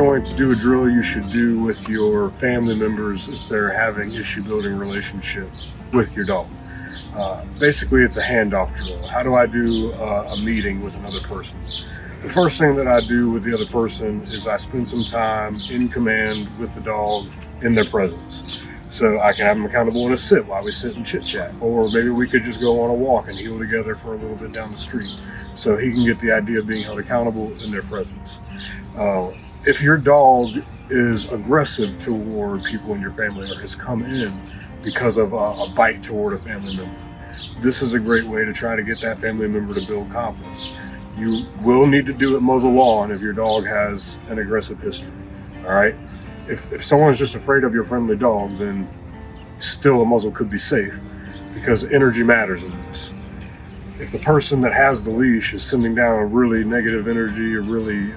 going to do a drill you should do with your family members if they're having issue building relationship with your dog. Basically, it's a handoff drill. How do I do a meeting with another person? The first thing that I do with the other person is I spend some time in command with the dog in their presence. So I can have them accountable in a sit while we sit and chit chat. Or maybe we could just go on a walk and heal together for a little bit down the street. So he can get the idea of being held accountable in their presence. If your dog is aggressive toward people in your family or has come in because of a bite toward a family member, this is a great way to try to get that family member to build confidence. You will need to do it muzzle on if your dog has an aggressive history, all right? If someone's just afraid of your friendly dog, then still a muzzle could be safe because energy matters in this. If the person that has the leash is sending down a really negative energy, a really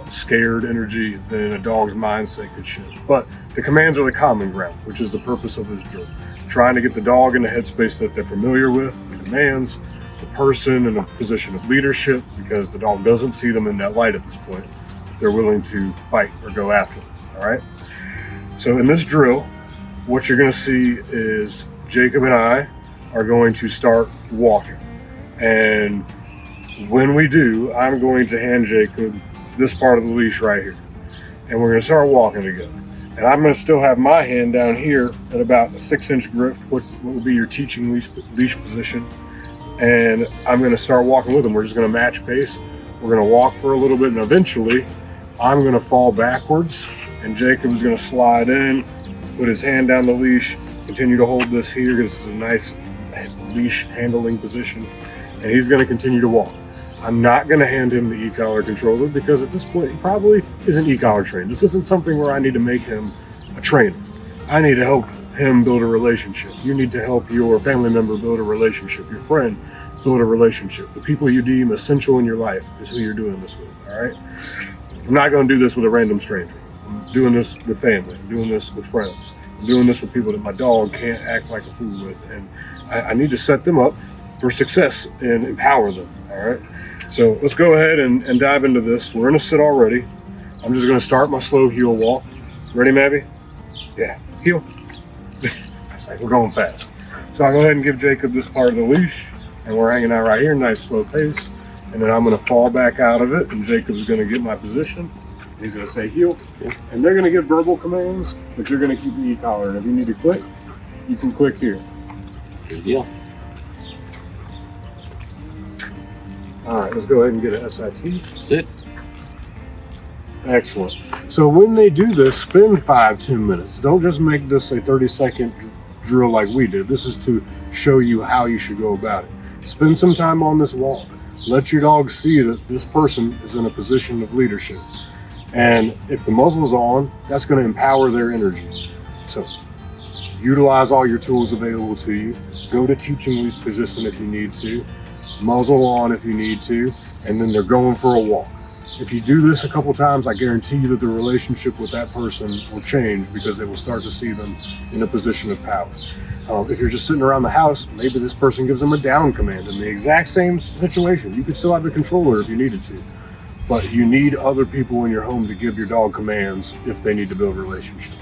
scared energy, then a dog's mindset could shift. But the commands are the common ground, which is the purpose of this drill. Trying to get the dog in the headspace that they're familiar with, the commands, the person in a position of leadership, because the dog doesn't see them in that light at this point, if they're willing to bite or go after them, all right? So in this drill, what you're gonna see is Jacob and I are going to start walking. And when we do, I'm going to hand Jacob this part of the leash right here. And we're gonna start walking together. And I'm gonna still have my hand down here at about a 6-inch grip, what will be your teaching leash position. And I'm gonna start walking with him. We're just gonna match pace. We're gonna walk for a little bit, and eventually I'm gonna fall backwards and Jacob is gonna slide in, put his hand down the leash, continue to hold this here. This is a nice leash handling position. And he's gonna continue to walk. I'm not gonna hand him the e-collar controller because at this point he probably isn't e-collar trained. This isn't something where I need to make him a trainer. I need to help him build a relationship. You need to help your family member build a relationship, your friend build a relationship. The people you deem essential in your life is who you're doing this with, all right? I'm not gonna do this with a random stranger. I'm doing this with family, I'm doing this with friends. I'm doing this with people that my dog can't act like a fool with. And I need to set them up for success and empower them, all right? So let's go ahead and dive into this. We're in a sit already. I'm just gonna start my slow heel walk. Ready, Mabby? Yeah, heel. It's like we're going fast. So I'll go ahead and give Jacob this part of the leash, and we're hanging out right here, nice slow pace. And then I'm gonna fall back out of it, and Jacob's gonna get my position. He's gonna say heel, and they're gonna give verbal commands, but you're gonna keep the e-collar. And if you need to click, you can click here. Good deal. All right, let's go ahead and get an SIT. Sit. Excellent. So when they do this, spend 5-10 minutes. Don't just make this a 30-second drill like we did. This is to show you how you should go about it. Spend some time on this walk. Let your dog see that this person is in a position of leadership. And if the muzzle's on, that's going to empower their energy. So utilize all your tools available to you. Go to teaching leash position if you need to. Muzzle on if you need to. And then they're going for a walk. If you do this a couple times, I guarantee you that the relationship with that person will change because they will start to see them in a position of power. If you're just sitting around the house, maybe this person gives them a down command in the exact same situation. You could still have the controller if you needed to, but you need other people in your home to give your dog commands if they need to build a relationship.